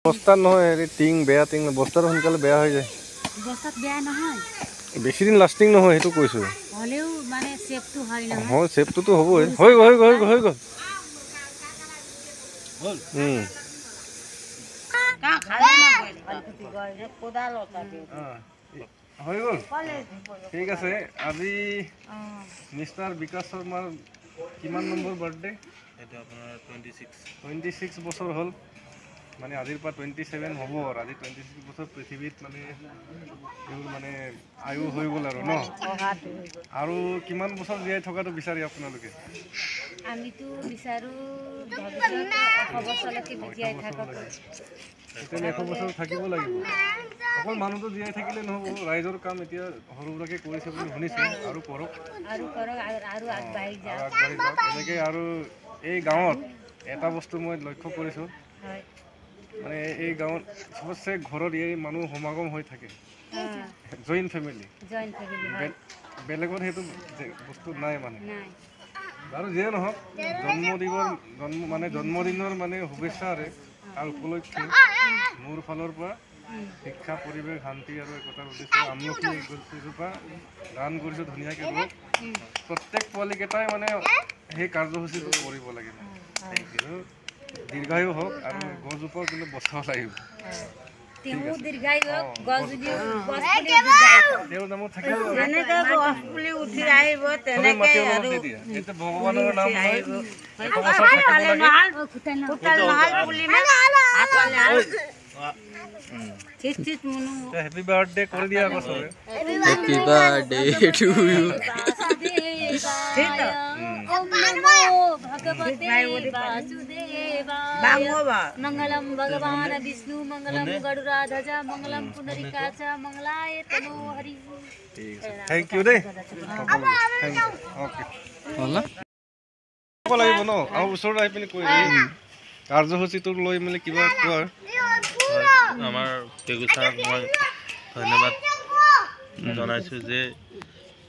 বস্তা নহয় হেৰি টিং বেয়া টিং বস্তাটো সোনকালে বেয়া হৈ যায় বস্তাত বেয়া নহয় বেছি দিন লাষ্টিং নহয় সেইটো কৈছো হলেও মানে সেফটো হয় নহয় হয় সেফটোতো হ'বই হৈ গ'ল হৈ গ'ল হ'ল হৈ গ'ল ঠিক আছে আজি মিষ্টাৰ বিকাশ শৰ্মাৰ কিমান নম্বৰ বাৰ্থডে এটা আপোনাৰ 26 বছৰ হ'ল মানে আজিৰ পৰা 27 হ'ব আৰু আজি 26 বছৰ পৃথিৱীত মানে এইবোৰ মানে আয়ু হৈ গ'ল আৰু ন আৰু কিমান বছৰ জীয়াই থকাটো বিচাৰি আপোনালোকে আমিতো বিচাৰো ভৱিষ্যত 100 বছৰলৈকে জীয়াই থাকক তেতিয়াহ'লে 100 বছৰ থাকিব লাগিব অকল মানুহটো জীয়াই থাকিলে নহ'ব ৰাইজৰ কাম এতিয়া সৰুবিলাকে কৰিছে বুলি শুনিছোঁ আৰু কৰক আৰু আগবাঢ়ি যাওক এনেকৈ আৰু এই গাঁৱত এটা বস্তু মই লক্ষ্য কৰিছোঁ মানে এই গাঁৱত চবচে ঘৰত এই মানুহ সমাগম হৈ থাকে জইণ্ট ফেমিলি বেলেগত সেইটো বস্তু নাই মানে আৰু যিয়ে নহওক জন্মদিনৰ মানে শুভেচ্ছাৰে আৰু উপলক্ষে মোৰ ফালৰ পৰা শিক্ষা পৰিৱেশ শান্তি আৰু একতাৰ উদ্দেশ্যে আমলখি গছজোপা দান কৰিছোঁ ধুনীয়াকৈ ৰোগ প্ৰত্যেক পোৱালীকেইটাই মানে সেই কাৰ্যসূচীটো কৰিব লাগিব দীৰ্ঘায়ু হওক আৰু গছজোপাও কিন্তু বচাব লাগিব তেওঁৰ নামত থাকিব ভগৱানৰ নাম হেপী বাৰ্থডে কৰি দিয়া আকৌ চবে Happy birthday to you. मंगलम भगवान विष्णु मंगलम गरुड़ाध्वज मंगलम पुंडरीकाच मंगलाय तनो हरि थैंक यू देই ওকে লাগিব ন আৰু ওচৰত আহি পিনি কৈ কাৰ্যসূচীটো লৈ মেলি কিবা কোৱাৰ আমাৰ পেগুচাৰক মই ধন্যবাদ জনাইছোঁ যে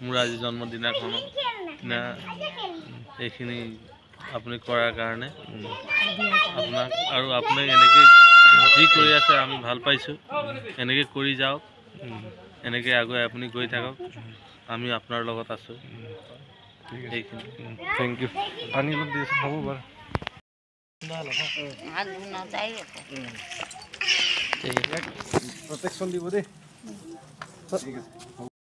মোৰ আজি জন্মদিনাখনত এইখিনি আপুনি কৰাৰ কাৰণে আপোনাক আৰু আপুনি এনেকৈ যি কৰি আছে আমি ভাল পাইছোঁ এনেকৈ কৰি যাওক এনেকৈ আগুৱাই আপুনি গৈ থাকক আমি আপোনাৰ লগত আছোঁ এইখিনি থেংক ইউ পানী অলপ দি আছোঁ হ'ব বাৰু প্ৰটেকশ্যন দিব দেই ঠিক আছে